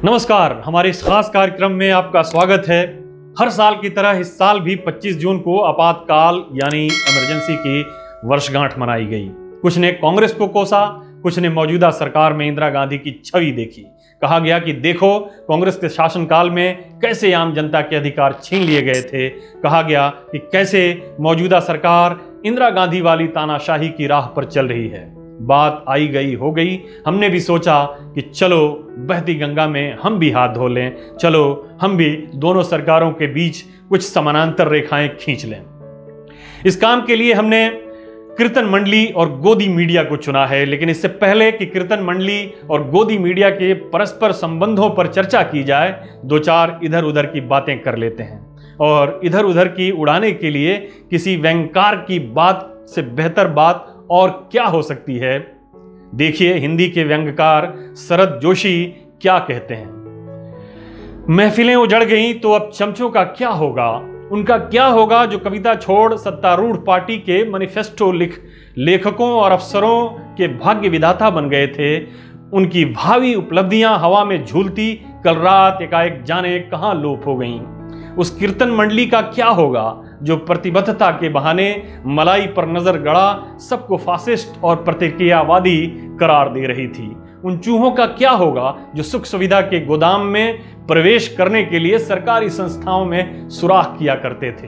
नमस्कार, हमारे इस खास कार्यक्रम में आपका स्वागत है। हर साल की तरह इस साल भी 25 जून को आपातकाल यानी इमरजेंसी की वर्षगांठ मनाई गई। कुछ ने कांग्रेस को कोसा, कुछ ने मौजूदा सरकार में इंदिरा गांधी की छवि देखी। कहा गया कि देखो कांग्रेस के शासनकाल में कैसे आम जनता के अधिकार छीन लिए गए थे। कहा गया कि कैसे मौजूदा सरकार इंदिरा गांधी वाली तानाशाही की राह पर चल रही है। बात आई गई हो गई। हमने भी सोचा कि चलो बहती गंगा में हम भी हाथ धो लें, चलो हम भी दोनों सरकारों के बीच कुछ समानांतर रेखाएं खींच लें। इस काम के लिए हमने कीर्तन मंडली और गोदी मीडिया को चुना है। लेकिन इससे पहले कि कीर्तन मंडली और गोदी मीडिया के परस्पर संबंधों पर चर्चा की जाए, दो चार इधर उधर की बातें कर लेते हैं। और इधर उधर की उड़ाने के लिए किसी व्यंग्यकार की बात से बेहतर बात और क्या हो सकती है। देखिए हिंदी के व्यंग्यकार शरद जोशी क्या कहते हैं। महफिलें उजड़ गईं तो अब चमचों का क्या होगा। उनका क्या होगा जो कविता छोड़ सत्तारूढ़ पार्टी के मैनिफेस्टो लेखकों और अफसरों के भाग्य विधाता बन गए थे। उनकी भावी उपलब्धियां हवा में झूलती कल रात एकाएक जाने कहां लोप हो गईं। उस कीर्तन मंडली का क्या होगा जो प्रतिबद्धता के बहाने मलाई पर नजर गड़ा सबको फासिस्ट और प्रतिक्रियावादी करार दे रही थी। उन चूहों का क्या होगा जो सुख सुविधा के गोदाम में प्रवेश करने के लिए सरकारी संस्थाओं में सुराख किया करते थे।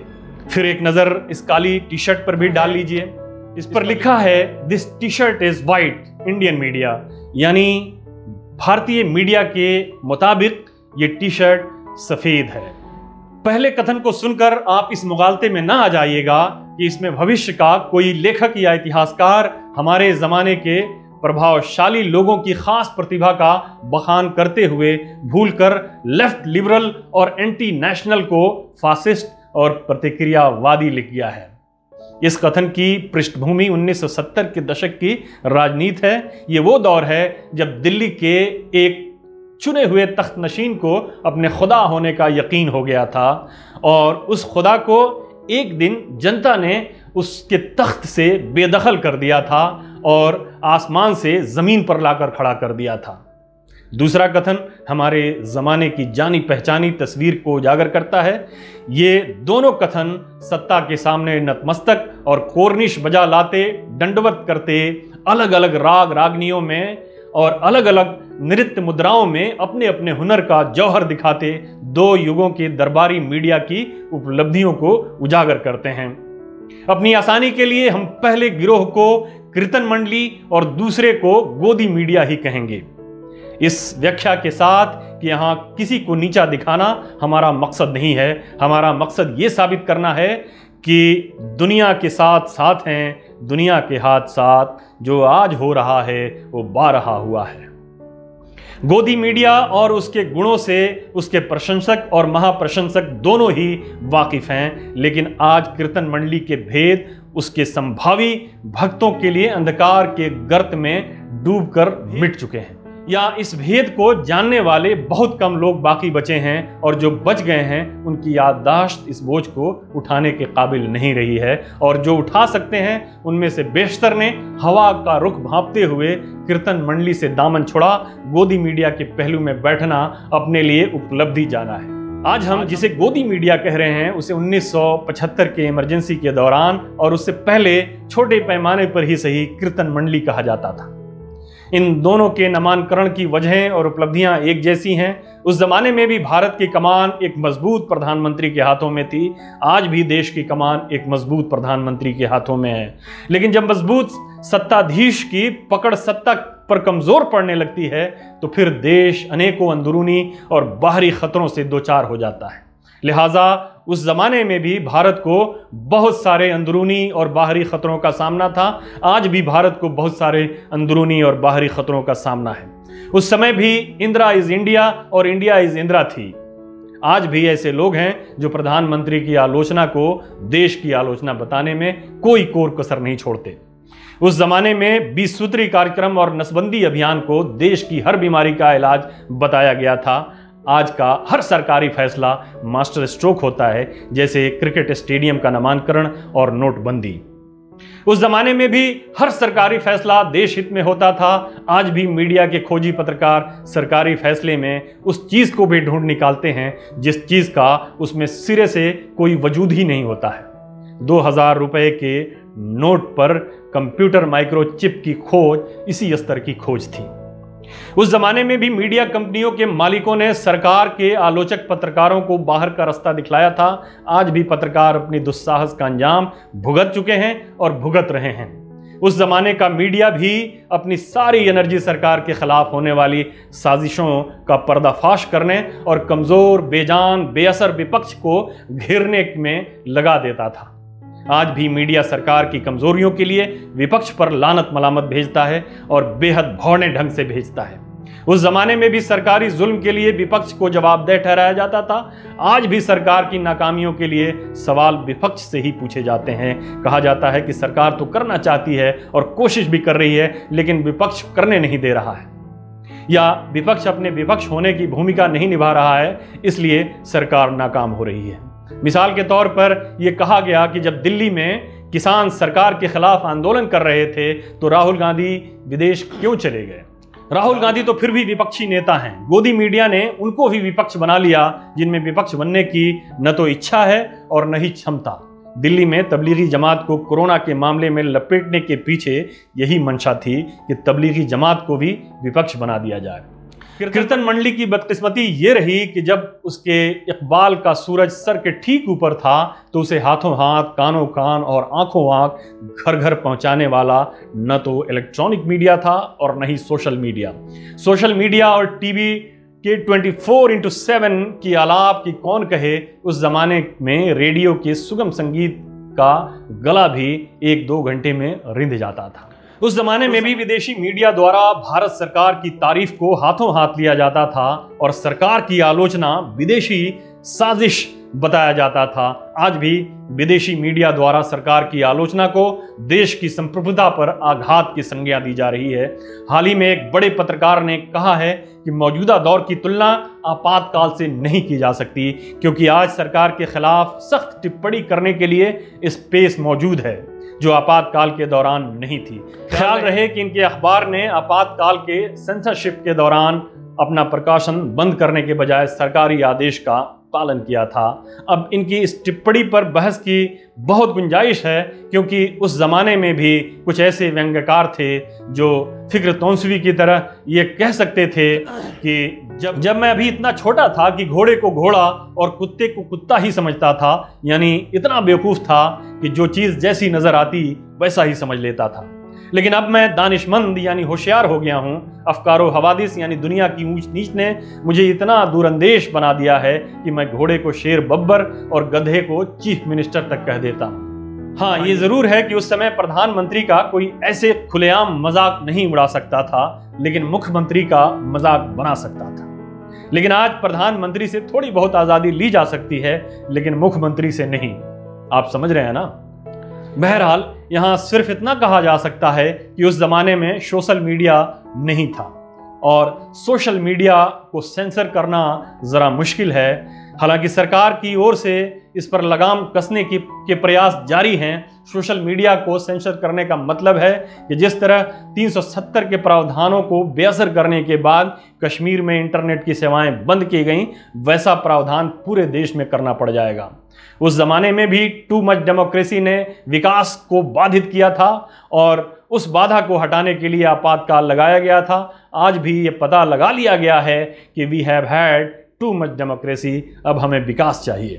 फिर एक नजर इस काली टी शर्ट पर भी डाल लीजिए। इस पर लिखा है this T shirt is white Indian media, यानी भारतीय मीडिया के मुताबिक ये टी शर्ट सफेद है। पहले कथन को सुनकर आप इस मुगालते में ना आ जाइएगा कि इसमें भविष्य का कोई लेखक या इतिहासकार हमारे जमाने के प्रभावशाली लोगों की खास प्रतिभा का बखान करते हुए भूलकर लेफ्ट लिबरल और एंटी नेशनल को फासिस्ट और प्रतिक्रियावादी लिख गया है। इस कथन की पृष्ठभूमि 1970 के दशक की राजनीति है। ये वो दौर है जब दिल्ली के एक चुने हुए तख्त नशीन को अपने खुदा होने का यकीन हो गया था और उस खुदा को एक दिन जनता ने उसके तख्त से बेदखल कर दिया था और आसमान से जमीन पर लाकर खड़ा कर दिया था। दूसरा कथन हमारे जमाने की जानी पहचानी तस्वीर को उजागर करता है। ये दोनों कथन सत्ता के सामने नतमस्तक और कोर्निश बजा लाते, दंडवत करते, अलग अलग राग रागनियों में और अलग अलग नृत्य मुद्राओं में अपने अपने हुनर का जौहर दिखाते दो युगों के दरबारी मीडिया की उपलब्धियों को उजागर करते हैं। अपनी आसानी के लिए हम पहले गिरोह को कीर्तन मंडली और दूसरे को गोदी मीडिया ही कहेंगे। इस व्याख्या के साथ कि यहां किसी को नीचा दिखाना हमारा मकसद नहीं है। हमारा मकसद ये साबित करना है कि दुनिया के साथ साथ हैं, दुनिया के हाथ साथ। जो आज हो रहा है वो बारहा हुआ है। गोदी मीडिया और उसके गुणों से उसके प्रशंसक और महाप्रशंसक दोनों ही वाकिफ हैं। लेकिन आज कीर्तन मंडली के भेद उसके संभावी भक्तों के लिए अंधकार के गर्त में डूबकर मिट चुके हैं, या इस भेद को जानने वाले बहुत कम लोग बाकी बचे हैं और जो बच गए हैं उनकी याददाश्त इस बोझ को उठाने के काबिल नहीं रही है। और जो उठा सकते हैं उनमें से बेशतर ने हवा का रुख भांपते हुए कीर्तन मंडली से दामन छोड़ा। गोदी मीडिया के पहलू में बैठना अपने लिए उपलब्धि जाना है। आज हम जिसे गोदी मीडिया कह रहे हैं उसे 1975 के इमरजेंसी के दौरान और उससे पहले छोटे पैमाने पर ही सही कीर्तन मंडली कहा जाता था। इन दोनों के नामांकरण की वजहें और उपलब्धियां एक जैसी हैं। उस जमाने में भी भारत की कमान एक मजबूत प्रधानमंत्री के हाथों में थी। आज भी देश की कमान एक मजबूत प्रधानमंत्री के हाथों में है। लेकिन जब मजबूत सत्ताधीश की पकड़ सत्ता पर कमजोर पड़ने लगती है तो फिर देश अनेकों अंदरूनी और बाहरी खतरों से दो चार हो जाता है। लिहाजा उस जमाने में भी भारत को बहुत सारे अंदरूनी और बाहरी खतरों का सामना था। आज भी भारत को बहुत सारे अंदरूनी और बाहरी खतरों का सामना है। उस समय भी इंदिरा इज इंडिया और इंडिया इज इंदिरा थी। आज भी ऐसे लोग हैं जो प्रधानमंत्री की आलोचना को देश की आलोचना बताने में कोई कोर कसर नहीं छोड़ते। उस जमाने में 20 सूत्री कार्यक्रम और नसबंदी अभियान को देश की हर बीमारी का इलाज बताया गया था। आज का हर सरकारी फैसला मास्टर स्ट्रोक होता है, जैसे क्रिकेट स्टेडियम का नामांकन और नोटबंदी। उस जमाने में भी हर सरकारी फैसला देश हित में होता था। आज भी मीडिया के खोजी पत्रकार सरकारी फैसले में उस चीज को भी ढूंढ निकालते हैं जिस चीज का उसमें सिरे से कोई वजूद ही नहीं होता है। 2000 रुपए के नोट पर कंप्यूटर माइक्रोचिप की खोज इसी स्तर की खोज थी। उस जमाने में भी मीडिया कंपनियों के मालिकों ने सरकार के आलोचक पत्रकारों को बाहर का रास्ता दिखलाया था। आज भी पत्रकार अपनी दुस्साहस का अंजाम भुगत चुके हैं और भुगत रहे हैं। उस जमाने का मीडिया भी अपनी सारी एनर्जी सरकार के खिलाफ होने वाली साजिशों का पर्दाफाश करने और कमजोर, बेजान, बेअसर विपक्ष को घेरने में लगा देता था। आज भी मीडिया सरकार की कमजोरियों के लिए विपक्ष पर लानत मलामत भेजता है और बेहद भौने ढंग से भेजता है। उस जमाने में भी सरकारी जुल्म के लिए विपक्ष को जवाबदेह ठहराया जाता था। आज भी सरकार की नाकामियों के लिए सवाल विपक्ष से ही पूछे जाते हैं। कहा जाता है कि सरकार तो करना चाहती है और कोशिश भी कर रही है, लेकिन विपक्ष करने नहीं दे रहा है, या विपक्ष अपने विपक्ष होने की भूमिका नहीं निभा रहा है, इसलिए सरकार नाकाम हो रही है। मिसाल के तौर पर यह कहा गया कि जब दिल्ली में किसान सरकार के खिलाफ आंदोलन कर रहे थे तो राहुल गांधी विदेश क्यों चले गए। राहुल गांधी तो फिर भी विपक्षी नेता हैं। गोदी मीडिया ने उनको भी विपक्ष बना लिया, जिनमें विपक्ष बनने की न तो इच्छा है और न ही क्षमता। दिल्ली में तबलीगी जमात को कोरोना के मामले में लपेटने के पीछे यही मंशा थी कि तबलीगी जमात को भी विपक्ष बना दिया जाए। कीर्तन मंडली की बदकिस्मती ये रही कि जब उसके इकबाल का सूरज सर के ठीक ऊपर था तो उसे हाथों हाथ, कानों कान और आंखों आंख घर घर पहुंचाने वाला न तो इलेक्ट्रॉनिक मीडिया था और न ही सोशल मीडिया। सोशल मीडिया और टीवी के 24/7 की आलाप की कौन कहे। उस जमाने में रेडियो के सुगम संगीत का गला भी 1-2 घंटे में रिंध जाता था। उस जमाने में भी विदेशी मीडिया द्वारा भारत सरकार की तारीफ को हाथों हाथ लिया जाता था और सरकार की आलोचना विदेशी साजिश बताया जाता था। आज भी विदेशी मीडिया द्वारा सरकार की आलोचना को देश की संप्रभुता पर आघात की संज्ञा दी जा रही है। हाल ही में एक बड़े पत्रकार ने कहा है कि मौजूदा दौर की तुलना आपातकाल से नहीं की जा सकती, क्योंकि आज सरकार के खिलाफ सख्त टिप्पणी करने के लिए स्पेस मौजूद है जो आपातकाल के दौरान नहीं थी। ख्याल रहे कि इनके अखबार ने आपातकाल के सेंसरशिप के दौरान अपना प्रकाशन बंद करने के बजाय सरकारी आदेश का पालन किया था। अब इनकी इस टिप्पणी पर बहस की बहुत गुंजाइश है, क्योंकि उस जमाने में भी कुछ ऐसे व्यंग्यकार थे जो फिक्र तौंसवी की तरह ये कह सकते थे कि जब मैं अभी इतना छोटा था कि घोड़े को घोड़ा और कुत्ते को कुत्ता ही समझता था, यानी इतना बेवकूफ था कि जो चीज़ जैसी नजर आती वैसा ही समझ लेता था। लेकिन अब मैं दानिशमंद यानी होशियार हो गया हूँ। अफकारो हवादिस यानी दुनिया की ऊंच नीच ने मुझे इतना दूरंदेश बना दिया है कि मैं घोड़े को शेर बब्बर और गधे को चीफ मिनिस्टर तक कह देता हूँ। हाँ, ये जरूर है कि उस समय प्रधानमंत्री का कोई ऐसे खुलेआम मजाक नहीं उड़ा सकता था, लेकिन मुख्यमंत्री का मजाक बना सकता था। लेकिन आज प्रधानमंत्री से थोड़ी बहुत आजादी ली जा सकती है, लेकिन मुख्यमंत्री से नहीं। आप समझ रहे हैं ना। बहरहाल यहाँ सिर्फ इतना कहा जा सकता है कि उस जमाने में सोशल मीडिया नहीं था और सोशल मीडिया को सेंसर करना ज़रा मुश्किल है। हालांकि सरकार की ओर से इस पर लगाम कसने के प्रयास जारी हैं। सोशल मीडिया को सेंसर करने का मतलब है कि जिस तरह 370 के प्रावधानों को बेअसर करने के बाद कश्मीर में इंटरनेट की सेवाएं बंद की गईं, वैसा प्रावधान पूरे देश में करना पड़ जाएगा। उस जमाने में भी टू मच डेमोक्रेसी ने विकास को बाधित किया था और उस बाधा को हटाने के लिए आपातकाल लगाया गया था। आज भी ये पता लगा लिया गया है कि we have had too much democracy, अब हमें विकास चाहिए।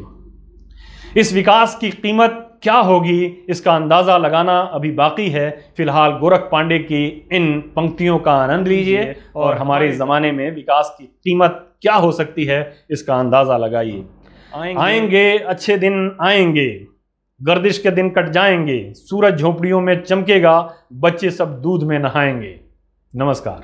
इस विकास की कीमत क्या होगी, इसका अंदाज़ा लगाना अभी बाकी है। फिलहाल गोरख पांडे की इन पंक्तियों का आनंद लीजिए और हमारे ज़माने में विकास की कीमत क्या हो सकती है इसका अंदाज़ा लगाइए। आएंगे अच्छे दिन आएंगे, गर्दिश के दिन कट जाएंगे, सूरज झोपड़ियों में चमकेगा, बच्चे सब दूध में नहाएंगे। नमस्कार।